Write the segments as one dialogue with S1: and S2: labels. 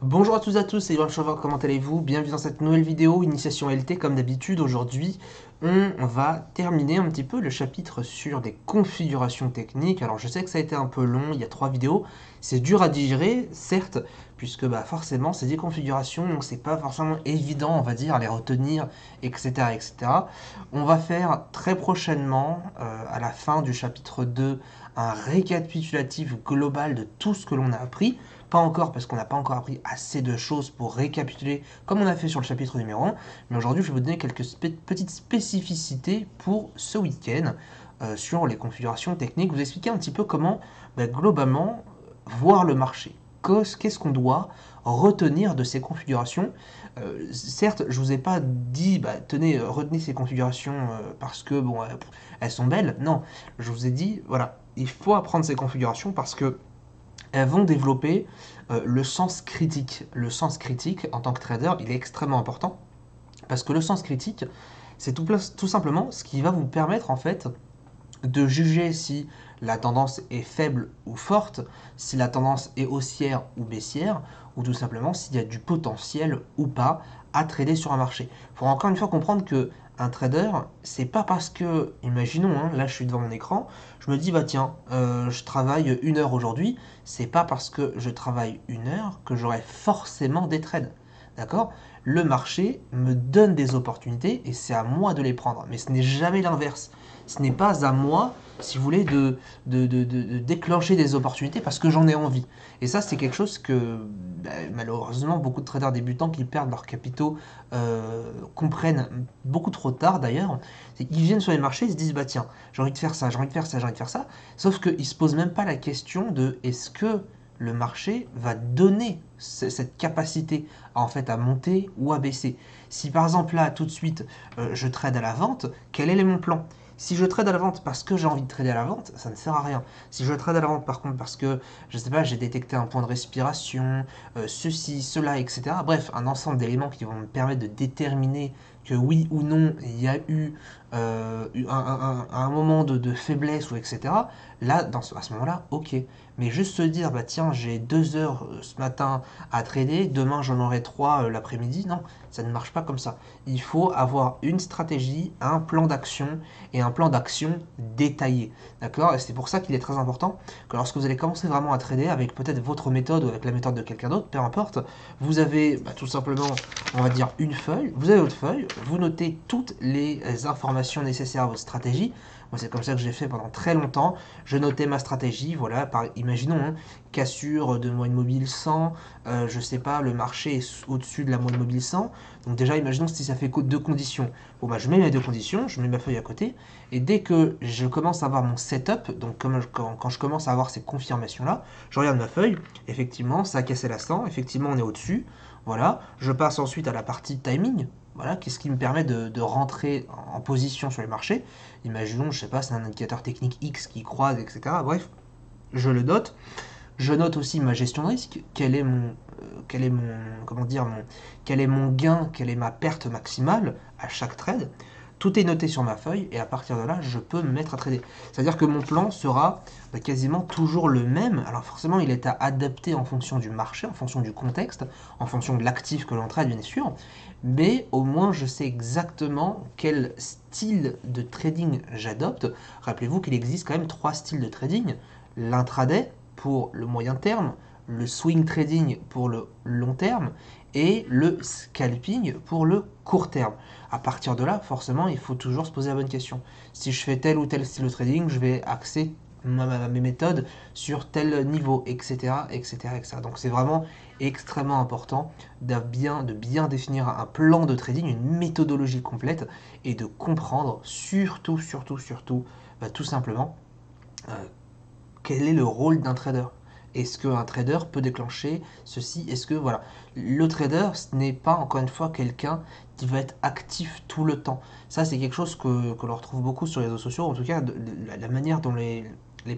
S1: Bonjour à tous et c'est Ivan Chauvin, comment allez-vous? Bienvenue dans cette nouvelle vidéo, Initiation LT. Comme d'habitude, aujourd'hui, on va terminer un petit peu le chapitre sur des configurations techniques. Alors je sais que ça a été un peu long, il y a 3 vidéos, c'est dur à digérer, certes, puisque forcément c'est des configurations, donc c'est pas forcément évident, on va dire, à les retenir, etc. etc. On va faire très prochainement, à la fin du chapitre 2, un récapitulatif global de tout ce que l'on a appris. Pas encore parce qu'on n'a pas encore appris assez de choses pour récapituler comme on a fait sur le chapitre numéro 1. Mais aujourd'hui, je vais vous donner quelques petites spécificités pour ce week-end sur les configurations techniques. Vous expliquer un petit peu comment, globalement, voir le marché. Qu'est-ce qu'on doit retenir de ces configurations. Certes, je ne vous ai pas dit, tenez, retenez ces configurations parce que, bon, elles sont belles. Non, je vous ai dit, voilà, il faut apprendre ces configurations parce que elles vont développer le sens critique. Le sens critique, en tant que trader, il est extrêmement important parce que le sens critique, c'est tout simplement ce qui va vous permettre en fait de juger si la tendance est faible ou forte, si la tendance est haussière ou baissière, ou tout simplement s'il y a du potentiel ou pas à trader sur un marché. Il faut encore une fois comprendre que un trader, c'est pas parce que, imaginons, là je suis devant mon écran, je me dis tiens, je travaille 1 heure aujourd'hui, c'est pas parce que je travaille 1 heure que j'aurai forcément des trades. D'accord? Le marché me donne des opportunités et c'est à moi de les prendre. Mais ce n'est jamais l'inverse. Ce n'est pas à moi, si vous voulez, de déclencher des opportunités parce que j'en ai envie. Et ça, c'est quelque chose que malheureusement beaucoup de traders débutants qui perdent leurs capitaux comprennent beaucoup trop tard d'ailleurs. C'est qu'ils viennent sur les marchés, ils se disent tiens, j'ai envie de faire ça, j'ai envie de faire ça, j'ai envie de faire ça. Sauf qu'ils ne se posent même pas la question de est-ce que le marché va donner cette capacité en fait à monter ou à baisser. Si par exemple là tout de suite je trade à la vente, quel est mon plan? Si je trade à la vente parce que j'ai envie de trader à la vente, ça ne sert à rien. Si je trade à la vente par contre parce que, je sais pas, j'ai détecté un point de respiration, ceci, cela, etc. Bref, un ensemble d'éléments qui vont me permettre de déterminer que oui ou non il y a eu un moment de faiblesse ou etc. Là, à ce moment-là, ok. Mais juste se dire, tiens, j'ai 2 heures ce matin à trader, demain j'en aurai 3 l'après-midi, non, ça ne marche pas comme ça. Il faut avoir une stratégie, un plan d'action et un plan d'action détaillé. D'accord? Et c'est pour ça qu'il est très important que lorsque vous allez commencer vraiment à trader avec peut-être votre méthode ou avec la méthode de quelqu'un d'autre, peu importe, vous avez tout simplement, on va dire, une feuille, vous avez votre feuille, vous notez toutes les informations nécessaires à votre stratégie. Moi, c'est comme ça que j'ai fait pendant très longtemps. Je notais ma stratégie, voilà, imaginons, cassure de moyenne mobile 100, je sais pas, le marché est au-dessus de la moyenne mobile 100. Donc déjà, imaginons si ça fait 2 conditions. Bon, je mets mes 2 conditions, je mets ma feuille à côté, et dès que je commence à avoir mon setup, donc quand je commence à avoir ces confirmations-là, je regarde ma feuille, effectivement, ça a cassé la 100, effectivement, on est au-dessus, voilà. Je passe ensuite à la partie timing, voilà, qu'est-ce qui me permet de rentrer en position sur les marchés. Imaginons, je sais pas, c'est un indicateur technique X qui croise, etc. Bref, je le note. Je note aussi ma gestion de risque, comment dire, quel est mon gain, quelle est ma perte maximale à chaque trade. Tout est noté sur ma feuille et à partir de là, je peux me mettre à trader. C'est-à-dire que mon plan sera quasiment toujours le même. Alors forcément, il est à adapter en fonction du marché, en fonction du contexte, en fonction de l'actif que l'on trade, bien sûr. Mais au moins, je sais exactement quel style de trading j'adopte. Rappelez-vous qu'il existe quand même 3 styles de trading. L'intraday, pour le moyen terme, le swing trading pour le long terme et le scalping pour le court terme. À partir de là, forcément, il faut toujours se poser la bonne question. Si je fais tel ou tel style de trading, je vais axer mes méthodes sur tel niveau, etc., etc., etc. Donc c'est vraiment extrêmement important de bien définir un plan de trading, une méthodologie complète et de comprendre surtout, surtout, surtout, tout simplement, euh, quel est le rôle d'un trader. Est-ce qu'un trader peut déclencher ceci? Est-ce que, voilà, le trader, ce n'est pas, encore une fois, quelqu'un qui va être actif tout le temps. Ça, c'est quelque chose que l'on retrouve beaucoup sur les réseaux sociaux, en tout cas, la manière dont les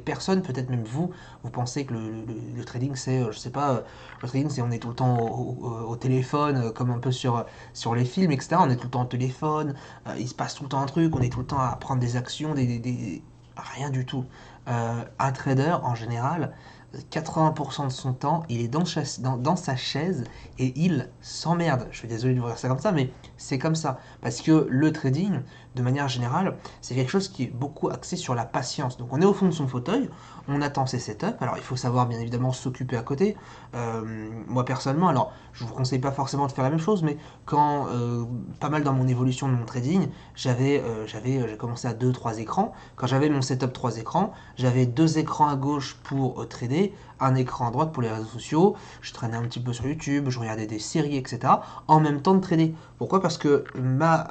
S1: personnes, peut-être même vous, vous pensez que le trading, c'est, je sais pas, le trading, c'est on est tout le temps au téléphone, comme un peu sur les films, etc. On est tout le temps au téléphone, il se passe tout le temps un truc, on est tout le temps à prendre des actions, rien du tout. Un trader, en général, 80% de son temps, il est dans sa chaise et il s'emmerde. Je suis désolé de vous dire ça comme ça, mais c'est comme ça. Parce que le trading, de manière générale, c'est quelque chose qui est beaucoup axé sur la patience. Donc on est au fond de son fauteuil, on attend ses setups. Alors il faut savoir bien évidemment s'occuper à côté. Moi personnellement, alors je vous conseille pas forcément de faire la même chose, mais quand pas mal dans mon évolution de mon trading, j'ai commencé à 2-3 écrans. Quand j'avais mon setup 3 écrans, j'avais 2 écrans à gauche pour trader, un écran à droite pour les réseaux sociaux. Je traînais un petit peu sur YouTube, je regardais des séries, etc. en même temps de trader. Pourquoi? Parce que ma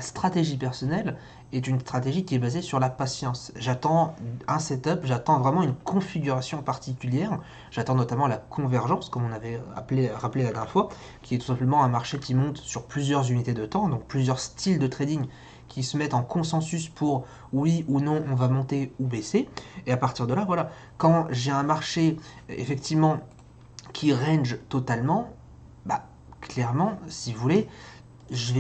S1: stratégie personnelle est une stratégie qui est basée sur la patience. J'attends un setup, j'attends vraiment une configuration particulière. J'attends notamment la convergence, comme on avait rappelé la dernière fois, qui est tout simplement un marché qui monte sur plusieurs unités de temps, donc plusieurs styles de trading qui se mettent en consensus pour oui ou non on va monter ou baisser. Et à partir de là, voilà, quand j'ai un marché effectivement qui range totalement, bah clairement, si vous voulez, je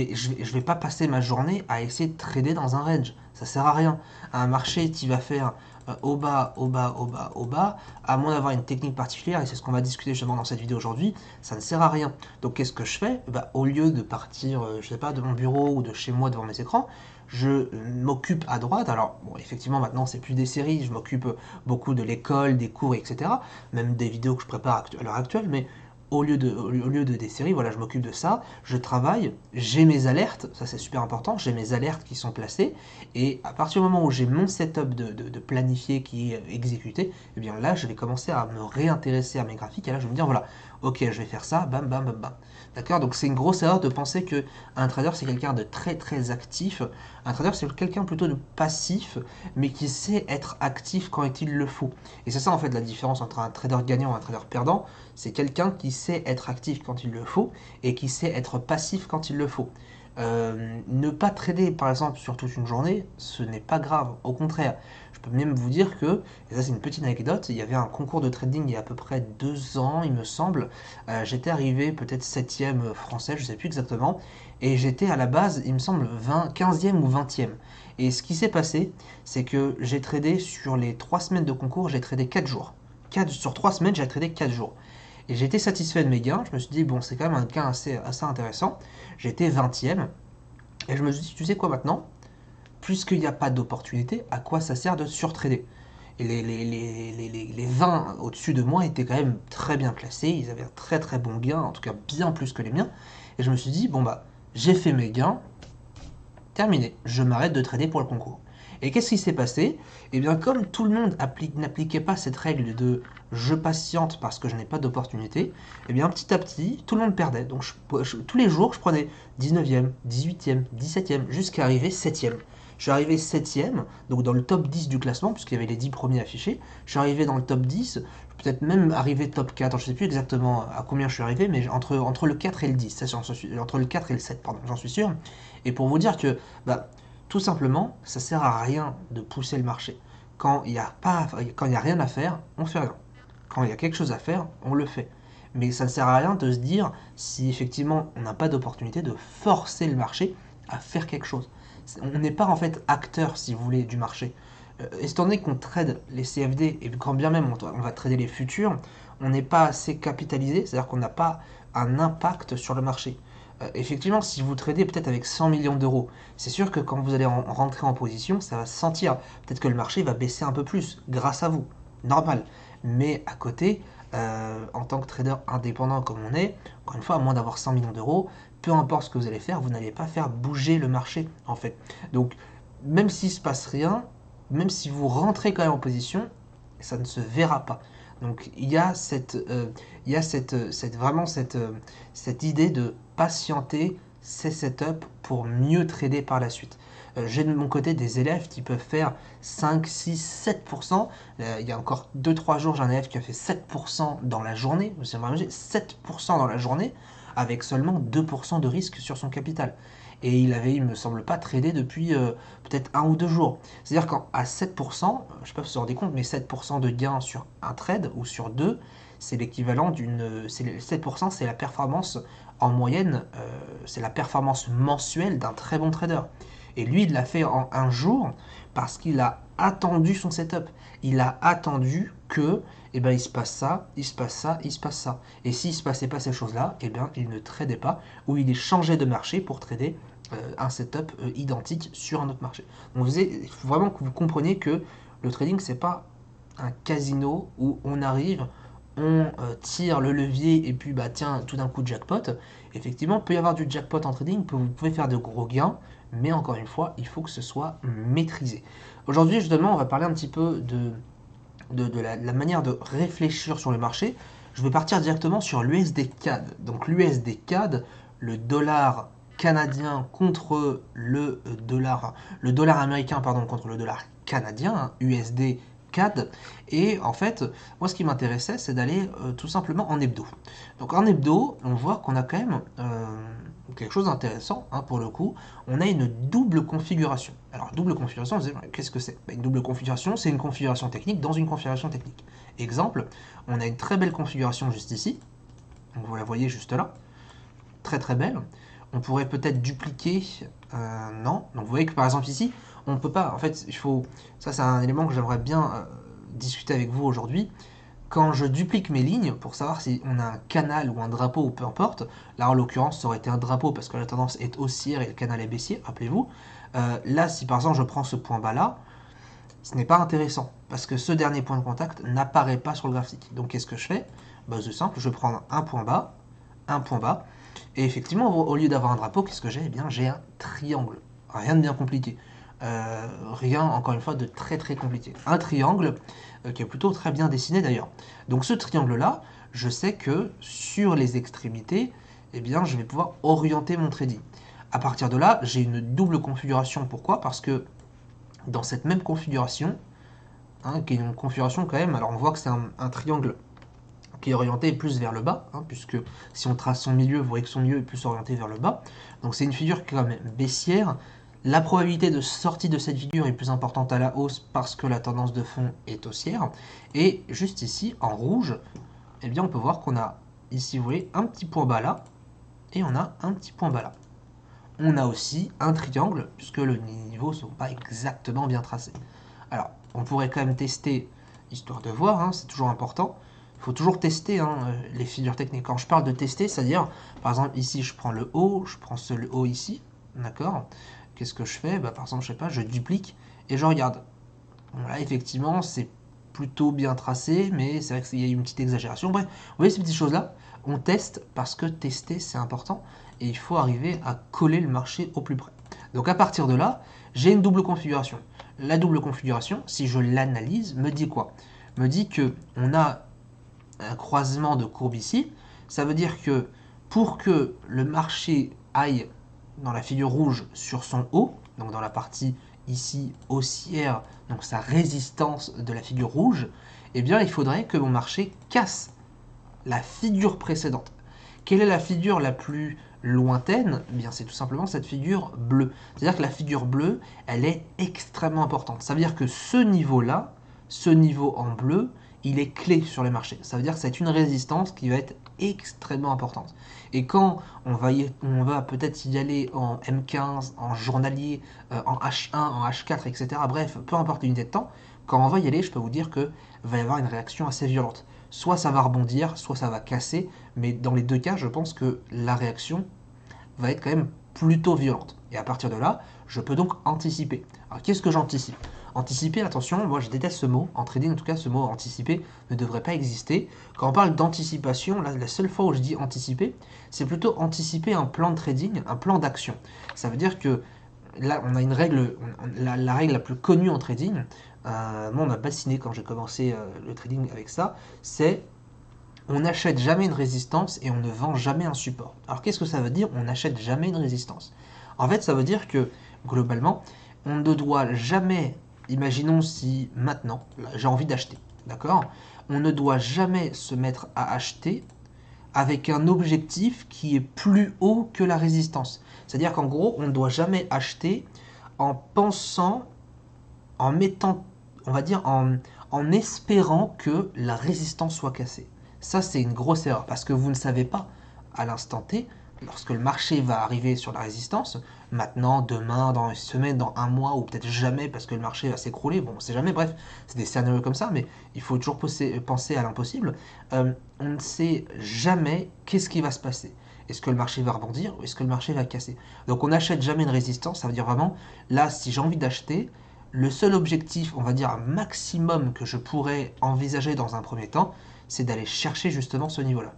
S1: vais pas passer ma journée à essayer de trader dans un range. Ça sert à rien. Un marché qui va faire au bas, au bas, au bas, au bas, à moins d'avoir une technique particulière, et c'est ce qu'on va discuter justement dans cette vidéo aujourd'hui, ça ne sert à rien. Donc qu'est-ce que je fais? Bah, au lieu de partir, je sais pas, de mon bureau ou de chez moi devant mes écrans, je m'occupe à droite. Alors, bon, effectivement, maintenant, c'est plus des séries, je m'occupe beaucoup de l'école, des cours, etc. Même des vidéos que je prépare à l'heure actuelle, mais au lieu de des séries, voilà, je m'occupe de ça, je travaille, j'ai mes alertes, ça c'est super important, j'ai mes alertes qui sont placées, et à partir du moment où j'ai mon setup de planifié qui est exécuté, et bien là je vais commencer à me réintéresser à mes graphiques, et là je vais me dire voilà, ok je vais faire ça, bam bam bam bam. D'accord? Donc c'est une grosse erreur de penser que un trader c'est quelqu'un de très très actif, un trader c'est quelqu'un plutôt de passif, mais qui sait être actif quand il le faut. Et c'est ça en fait la différence entre un trader gagnant et un trader perdant, c'est quelqu'un qui sait être actif quand il le faut et qui sait être passif quand il le faut. Ne pas trader par exemple sur toute une journée, ce n'est pas grave. Au contraire, je peux même vous dire que, et ça c'est une petite anecdote, il y avait un concours de trading il y a à peu près 2 ans, il me semble. J'étais arrivé peut-être 7e français, je ne sais plus exactement, et j'étais à la base, il me semble, 15e ou 20e. Et ce qui s'est passé, c'est que j'ai tradé sur les 3 semaines de concours, j'ai tradé 4 jours. Sur 3 semaines, j'ai tradé 4 jours. Et j'ai été satisfait de mes gains. Je me suis dit, bon, c'est quand même un gain assez intéressant. J'ai été 20e. Et je me suis dit, tu sais quoi maintenant? Puisqu'il n'y a pas d'opportunité, à quoi ça sert de surtrader? Et les 20 au-dessus de moi étaient quand même très bien placés. Ils avaient un très très bon gain, en tout cas bien plus que les miens. Et je me suis dit, bon bah, j'ai fait mes gains, terminé. Je m'arrête de trader pour le concours. Et qu'est-ce qui s'est passé? Eh bien, comme tout le monde n'appliquait pas cette règle de je patiente parce que je n'ai pas d'opportunité, eh bien, petit à petit, tout le monde perdait. Donc, tous les jours, je prenais 19e, 18e, 17e, jusqu'à arriver 7e. Je suis arrivé 7e, donc dans le top 10 du classement, puisqu'il y avait les 10 premiers affichés. Je suis arrivé dans le top 10, peut-être même arrivé top 4, je ne sais plus exactement à combien je suis arrivé, mais entre le 4 et le 10, ça, entre le 4 et le 7, pardon, j'en suis sûr. Et pour vous dire que, bah, tout simplement, ça sert à rien de pousser le marché. Quand il y a rien à faire, on fait rien. Quand il y a quelque chose à faire, on le fait. Mais ça ne sert à rien de se dire, si effectivement on n'a pas d'opportunité, de forcer le marché à faire quelque chose. On n'est pas en fait acteur, si vous voulez, du marché. Étant donné qu'on trade les CFD, et quand bien même on va trader les futurs, on n'est pas assez capitalisé, c'est-à-dire qu'on n'a pas un impact sur le marché. Effectivement, si vous tradez peut-être avec 100 millions d'euros, c'est sûr que quand vous allez rentrer en position, ça va se sentir. Peut-être que le marché va baisser un peu plus, grâce à vous. Normal. Mais à côté, en tant que trader indépendant comme on est, encore une fois, à moins d'avoir 100 millions d'euros, peu importe ce que vous allez faire, vous n'allez pas faire bouger le marché, en fait. Donc, même s'il ne se passe rien, même si vous rentrez quand même en position, ça ne se verra pas. Donc il y a vraiment cette idée de patienter ces setups pour mieux trader par la suite. J'ai de mon côté des élèves qui peuvent faire 5, 6, 7%. Il y a encore 2-3 jours, j'ai un élève qui a fait 7% dans la journée. Vous imaginez, 7% dans la journée avec seulement 2% de risque sur son capital. Et il avait, il me semble pas, tradé depuis peut-être 1 ou 2 jours. C'est-à-dire qu'à 7%, je ne sais pas si vous vous rendez compte, mais 7% de gain sur un trade ou sur deux, c'est l'équivalent d'une. 7%, c'est la performance en moyenne, c'est la performance mensuelle d'un très bon trader. Et lui, il l'a fait en 1 jour parce qu'il a attendu son setup. Il a attendu que, eh ben, il se passe ça, il se passe ça, il se passe ça. Et s'il ne se passait pas ces choses-là, eh bien, il ne tradait pas, ou il est changé de marché pour trader un setup identique sur un autre marché. Donc il faut vraiment que vous compreniez que le trading, c'est pas un casino où on arrive, on tire le levier et puis bah tiens, tout d'un coup jackpot. Effectivement, il peut y avoir du jackpot en trading, vous pouvez faire de gros gains, mais encore une fois, il faut que ce soit maîtrisé. Aujourd'hui, justement, on va parler un petit peu de la manière de réfléchir sur le marché. Je vais partir directement sur l'USD CAD. Donc l'USD CAD, le dollar canadien contre le dollar américain pardon, contre le dollar canadien, hein, USD CAD. Et en fait, moi ce qui m'intéressait, c'est d'aller tout simplement en hebdo. Donc en hebdo, on voit qu'on a quand même quelque chose d'intéressant, hein, pour le coup. On a une double configuration. Alors double configuration, vous savez, qu'est-ce que c'est? Une double configuration, c'est une configuration technique dans une configuration technique. Exemple, on a une très belle configuration juste ici. Donc vous la voyez juste là. Très très belle. On pourrait peut-être dupliquer. Non. Donc vous voyez que par exemple ici, on ne peut pas. En fait, il faut. Ça, c'est un élément que j'aimerais bien discuter avec vous aujourd'hui. Quand je duplique mes lignes, pour savoir si on a un canal ou un drapeau ou peu importe, là en l'occurrence ça aurait été un drapeau parce que la tendance est haussière et le canal est baissier, rappelez-vous. Là, si par exemple je prends ce point bas là, ce n'est pas intéressant parce que ce dernier point de contact n'apparaît pas sur le graphique. Donc qu'est-ce que je fais? Bah, c'est simple, je prends un point bas, et effectivement au lieu d'avoir un drapeau, qu'est-ce que j'ai? Eh bien j'ai un triangle. Rien de bien compliqué. Rien, encore une fois, de très très compliqué. Un triangle qui est plutôt très bien dessiné d'ailleurs. Donc ce triangle-là, je sais que sur les extrémités, eh bien, je vais pouvoir orienter mon trading. À partir de là, j'ai une double configuration. Pourquoi? Parce que dans cette même configuration, hein, qui est une configuration quand même, alors on voit que c'est un triangle qui est orienté plus vers le bas, hein, puisque si on trace son milieu, vous voyez que son milieu est plus orienté vers le bas. Donc c'est une figure qui est quand même baissière. La probabilité de sortie de cette figure est plus importante à la hausse parce que la tendance de fond est haussière. Et juste ici, en rouge, eh bien on peut voir qu'on a ici, vous voyez, un petit point bas là, et on a un petit point bas là. On a aussi un triangle, puisque les niveaux ne sont pas exactement bien tracés. Alors, on pourrait quand même tester, histoire de voir, hein, c'est toujours important. Il faut toujours tester, hein, les figures techniques. Quand je parle de tester, c'est-à-dire, par exemple, ici, je prends le haut, je prends le haut ici, d'accord? Qu'est-ce que je fais? Bah, par exemple, je sais pas, je duplique et je regarde. Bon, là, effectivement, c'est plutôt bien tracé, mais c'est vrai qu'il y a une petite exagération. Bref, vous voyez ces petites choses-là? On teste parce que tester, c'est important et il faut arriver à coller le marché au plus près. Donc à partir de là, j'ai une double configuration. La double configuration, si je l'analyse, me dit quoi? Me dit que on a un croisement de courbes ici. Ça veut dire que pour que le marché aille dans la figure rouge sur son haut, donc dans la partie ici haussière, donc sa résistance de la figure rouge, eh bien il faudrait que mon marché casse la figure précédente. Quelle est la figure la plus lointaine? Eh bien, c'est tout simplement cette figure bleue. C'est-à-dire que la figure bleue, elle est extrêmement importante. Ça veut dire que ce niveau-là, ce niveau en bleu, il est clé sur les marchés. Ça veut dire que c'est une résistance qui va être extrêmement importante. Et quand on va peut-être y aller en M15, en journalier, en H1, en H4, etc., bref, peu importe l'unité de temps, quand on va y aller, je peux vous dire qu'il va y avoir une réaction assez violente. Soit ça va rebondir, soit ça va casser, mais dans les deux cas, je pense que la réaction va être quand même plutôt violente. Et à partir de là, je peux donc anticiper. Alors qu'est-ce que j'anticipe? Anticiper, attention, moi je déteste ce mot. En trading, en tout cas, ce mot anticiper ne devrait pas exister. Quand on parle d'anticipation, la seule fois où je dis anticiper, c'est plutôt anticiper un plan de trading, un plan d'action. Ça veut dire que là, on a une règle, la règle la plus connue en trading, moi on m'a bassiné quand j'ai commencé le trading avec ça, c'est on n'achète jamais une résistance et on ne vend jamais un support. Alors qu'est-ce que ça veut dire? On n'achète jamais une résistance. En fait, ça veut dire que globalement, on ne doit jamais, imaginons si maintenant, j'ai envie d'acheter, d'accord? On ne doit jamais se mettre à acheter avec un objectif qui est plus haut que la résistance. C'est-à-dire qu'en gros, on ne doit jamais acheter en pensant, en mettant, on va dire, en espérant que la résistance soit cassée. Ça, c'est une grosse erreur parce que vous ne savez pas à l'instant T lorsque le marché va arriver sur la résistance, maintenant, demain, dans une semaine, dans un mois, ou peut-être jamais parce que le marché va s'écrouler, bon, on sait jamais, bref, c'est des scénarios comme ça, mais il faut toujours penser à l'impossible. On ne sait jamais qu'est-ce qui va se passer. Est-ce que le marché va rebondir ou est-ce que le marché va casser? Donc on n'achète jamais une résistance, ça veut dire vraiment, là, si j'ai envie d'acheter, le seul objectif, on va dire un maximum que je pourrais envisager dans un premier temps, c'est d'aller chercher justement ce niveau-là.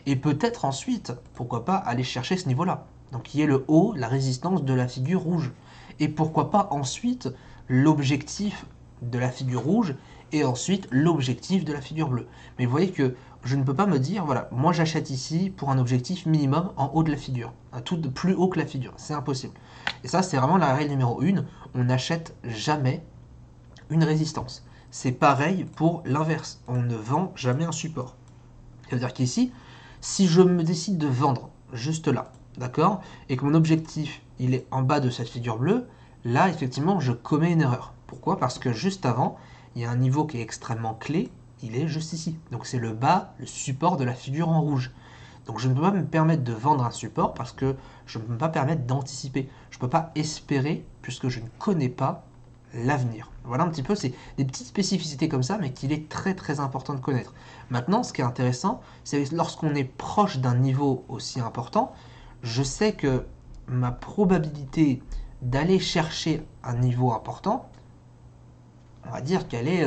S1: Et peut-être ensuite, pourquoi pas, aller chercher ce niveau-là. Donc qui est le haut, la résistance de la figure rouge. Et pourquoi pas ensuite l'objectif de la figure rouge et ensuite l'objectif de la figure bleue. Mais vous voyez que je ne peux pas me dire, voilà, moi j'achète ici pour un objectif minimum en haut de la figure, un tout de plus haut que la figure, c'est impossible. Et ça c'est vraiment la règle numéro 1, on n'achète jamais une résistance. C'est pareil pour l'inverse, on ne vend jamais un support. Ça veut dire qu'ici, si je me décide de vendre juste là, d'accord, et que mon objectif il est en bas de cette figure bleue, là effectivement je commets une erreur. Pourquoi? Parce que juste avant, il y a un niveau qui est extrêmement clé, il est juste ici. Donc c'est le bas, le support de la figure en rouge. Donc je ne peux pas me permettre de vendre un support parce que je ne peux pas me permettre d'anticiper. Je ne peux pas espérer puisque je ne connais pas l'avenir. Voilà un petit peu, c'est des petites spécificités comme ça, mais qu'il est très très important de connaître. Maintenant, ce qui est intéressant, c'est lorsqu'on est proche d'un niveau aussi important, je sais que ma probabilité d'aller chercher un niveau important, on va dire qu'elle est,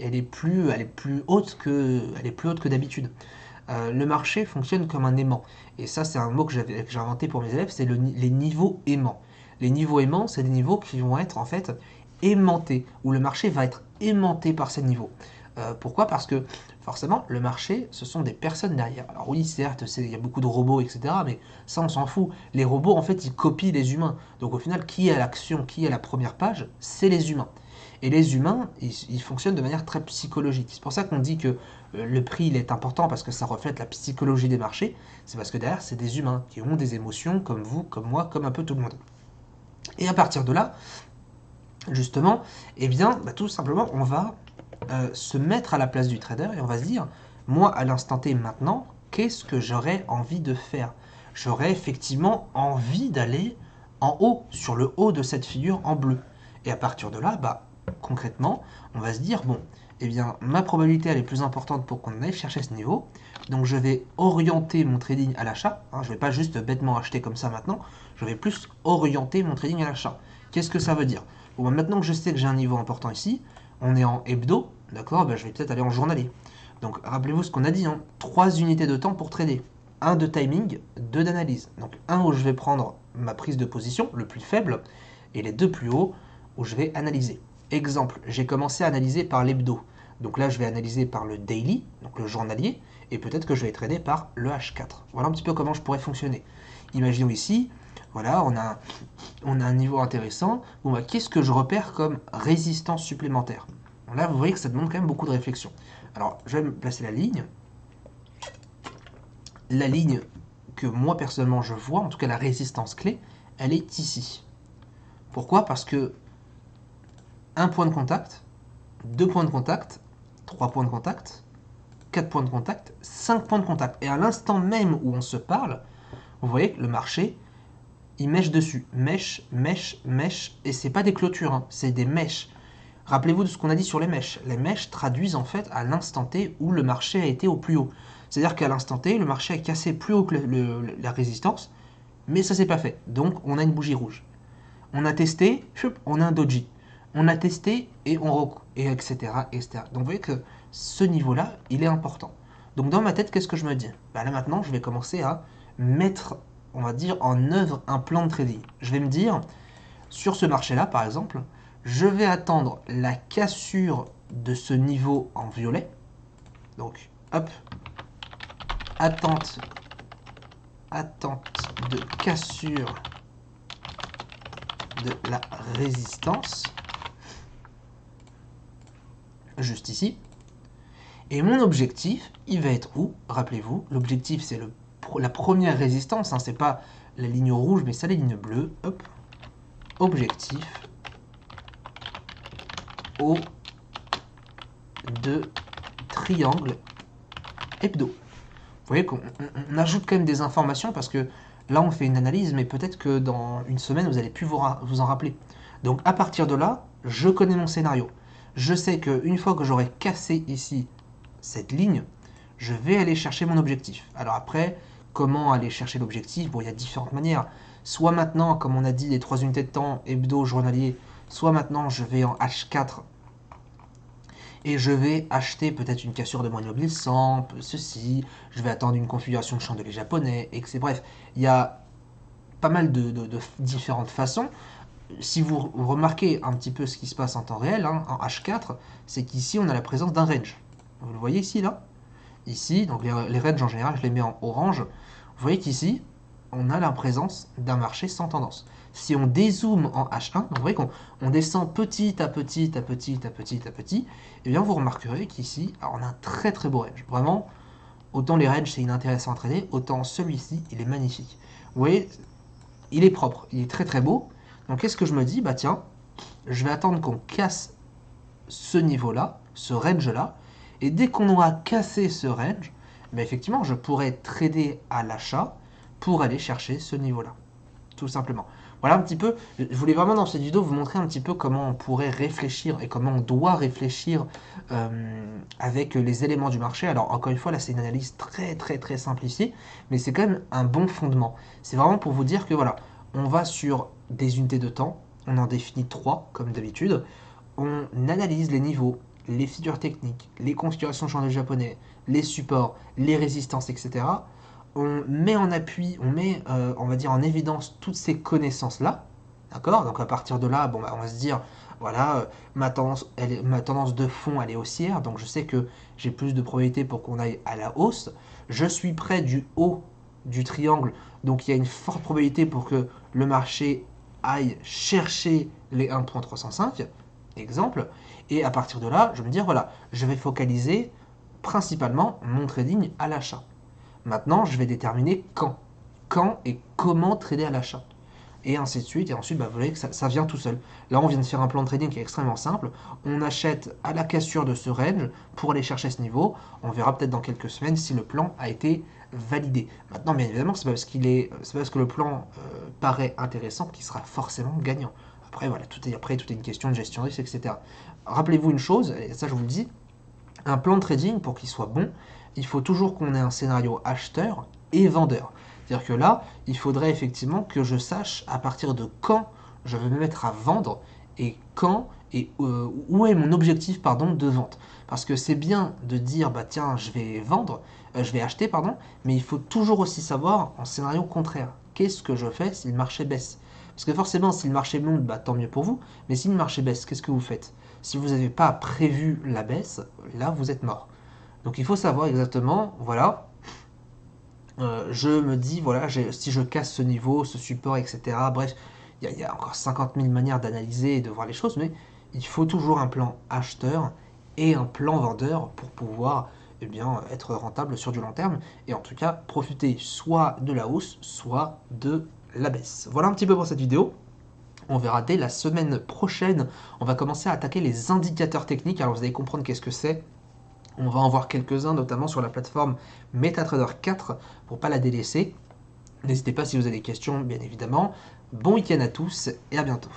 S1: elle est plus haute que d'habitude. Le marché fonctionne comme un aimant. Et ça, c'est un mot que j'ai inventé pour mes élèves, c'est les niveaux aimants. Les niveaux aimants, c'est des niveaux qui vont être en fait aimantés, où le marché va être aimanté par ces niveaux. Pourquoi? Parce que forcément, le marché, ce sont des personnes derrière. Alors oui, certes, il y a beaucoup de robots, etc. Mais ça, on s'en fout. Les robots, en fait, ils copient les humains. Donc au final, qui est à l'action, qui est à la première page? C'est les humains. Et les humains, ils fonctionnent de manière très psychologique. C'est pour ça qu'on dit que le prix il est important parce que ça reflète la psychologie des marchés. C'est parce que derrière, c'est des humains qui ont des émotions comme vous, comme moi, comme un peu tout le monde. Et à partir de là, justement, eh bien, tout simplement, on va se mettre à la place du trader et on va se dire, moi, à l'instant T maintenant, qu'est-ce que j'aurais envie de faire? J'aurais effectivement envie d'aller en haut, sur le haut de cette figure en bleu. Et à partir de là, concrètement, on va se dire, bon, eh bien, ma probabilité elle est plus importante pour qu'on aille chercher ce niveau, donc je vais orienter mon trading à l'achat, je ne vais pas juste bêtement acheter comme ça maintenant, je vais plus orienter mon trading à l'achat. Qu'est-ce que ça veut dire? Bon, maintenant que je sais que j'ai un niveau important ici, on est en hebdo, d'accord, je vais peut-être aller en journalier. Donc rappelez-vous ce qu'on a dit, 3 unités de temps pour trader. 1 de timing, 2 d'analyse. Donc un où je vais prendre ma prise de position, le plus faible, et les deux plus hauts où je vais analyser. Exemple, j'ai commencé à analyser par l'hebdo. Donc là, je vais analyser par le daily, donc le journalier, et peut-être que je vais trader par le H4. Voilà un petit peu comment je pourrais fonctionner. Imaginons ici, voilà, on a un niveau intéressant. Bon, qu'est-ce que je repère comme résistance supplémentaire? Là, vous voyez que ça demande quand même beaucoup de réflexion. Alors, je vais me placer la ligne. La ligne que moi, personnellement, je vois, en tout cas la résistance clé, elle est ici. Pourquoi? Parce que un point de contact, 2 points de contact, 3 points de contact, 4 points de contact, 5 points de contact. Et à l'instant même où on se parle, vous voyez que le marché, il mèche dessus. Mèche, mèche, mèche. Et c'est pas des clôtures, c'est des mèches. Rappelez-vous de ce qu'on a dit sur les mèches. Les mèches traduisent en fait à l'instant T où le marché a été au plus haut. C'est-à-dire qu'à l'instant T, le marché a cassé plus haut que la résistance, mais ça s'est pas fait. Donc on a une bougie rouge. On a testé, on a un doji. On a testé et on recoue, et etc., etc. Donc vous voyez que ce niveau-là, il est important. Donc dans ma tête, qu'est-ce que je me dis? Là maintenant, je vais commencer à mettre, on va dire, en œuvre un plan de trading. Je vais me dire, sur ce marché-là, par exemple, je vais attendre la cassure de ce niveau en violet. Donc, hop, attente de cassure de la résistance, juste ici. Et mon objectif, il va être où? Rappelez-vous, l'objectif c'est la première résistance, c'est pas la ligne rouge, mais c'est la ligne bleue. Hop, objectif haut de triangle hebdo. Vous voyez qu'on ajoute quand même des informations parce que là, on fait une analyse, mais peut-être que dans une semaine, vous allez plus vous en rappeler. Donc à partir de là, je connais mon scénario. Je sais qu'une fois que j'aurai cassé ici cette ligne, je vais aller chercher mon objectif. Alors après, comment aller chercher l'objectif? Bon, il y a différentes manières. Soit maintenant, comme on a dit, les 3 unités de temps, hebdo, journalier, soit maintenant je vais en H4 et je vais acheter peut-être une cassure de moine mobile sans ceci, je vais attendre une configuration de chandelier japonais, etc. Bref, il y a pas mal de différentes façons. Si vous remarquez un petit peu ce qui se passe en temps réel, hein, en H4, c'est qu'ici on a la présence d'un range. Vous le voyez ici, là? Ici, donc les ranges en général, je les mets en orange. Vous voyez qu'ici, on a la présence d'un marché sans tendance. Si on dézoome en H1, donc vous voyez qu'on descend petit à petit, à petit, à petit, à petit, et bien vous remarquerez qu'ici, on a un très très beau range. Vraiment, autant les ranges c'est inintéressant à trader, autant celui-ci, il est magnifique. Vous voyez, il est propre, il est très très beau. Donc qu'est-ce que je me dis? Bah tiens, je vais attendre qu'on casse ce niveau-là, ce range-là, et dès qu'on aura cassé ce range, bah effectivement, je pourrais trader à l'achat pour aller chercher ce niveau-là, tout simplement. Voilà un petit peu, je voulais vraiment dans cette vidéo vous montrer un petit peu comment on pourrait réfléchir et comment on doit réfléchir avec les éléments du marché. Alors encore une fois, là c'est une analyse très très très simplifiée, mais c'est quand même un bon fondement. C'est vraiment pour vous dire que voilà, on va sur des unités de temps, on en définit 3 comme d'habitude, on analyse les niveaux, les figures techniques, les configurations de chandelier japonais, les supports, les résistances, etc. On met en appui, on met, on va dire, en évidence toutes ces connaissances-là. D'accord? Donc à partir de là, bon, bah, on va se dire, voilà, ma tendance de fond, elle est haussière, donc je sais que j'ai plus de probabilité pour qu'on aille à la hausse. Je suis près du haut du triangle, donc il y a une forte probabilité pour que le marché aille chercher les 1.305, exemple. Et à partir de là, je vais me dire, voilà, je vais focaliser principalement mon trading à l'achat. Maintenant, je vais déterminer quand. Quand et comment trader à l'achat. Et ainsi de suite. Et ensuite, bah, vous voyez que ça vient tout seul. Là, on vient de faire un plan de trading qui est extrêmement simple. On achète à la cassure de ce range pour aller chercher ce niveau. On verra peut-être dans quelques semaines si le plan a été validé. Maintenant, bien évidemment, c'est pas parce que le plan paraît intéressant qu'il sera forcément gagnant. Après, voilà, tout est une question de gestion de risque, etc. Rappelez-vous une chose, et ça je vous le dis, un plan de trading, pour qu'il soit bon, il faut toujours qu'on ait un scénario acheteur et vendeur. C'est-à-dire que là, il faudrait effectivement que je sache à partir de quand je vais me mettre à vendre et quand et où est mon objectif pardon, de vente. Parce que c'est bien de dire, bah tiens, je vais vendre, je vais acheter, pardon, mais il faut toujours aussi savoir en scénario contraire. Qu'est-ce que je fais si le marché baisse? Parce que forcément, si le marché monte, bah, tant mieux pour vous. Mais si le marché baisse, qu'est-ce que vous faites? Si vous n'avez pas prévu la baisse, là, vous êtes mort. Donc il faut savoir exactement, voilà, je me dis, voilà, si je casse ce niveau, ce support, etc. Bref, il y a encore 50 000 manières d'analyser et de voir les choses, mais il faut toujours un plan acheteur et un plan vendeur pour pouvoir eh bien, être rentable sur du long terme et en tout cas profiter soit de la hausse, soit de la baisse. Voilà un petit peu pour cette vidéo. On verra dès la semaine prochaine, on va commencer à attaquer les indicateurs techniques. Alors vous allez comprendre qu'est-ce que c'est. On va en voir quelques-uns, notamment sur la plateforme MetaTrader 4, pour ne pas la délaisser. N'hésitez pas si vous avez des questions, bien évidemment. Bon week-end à tous et à bientôt.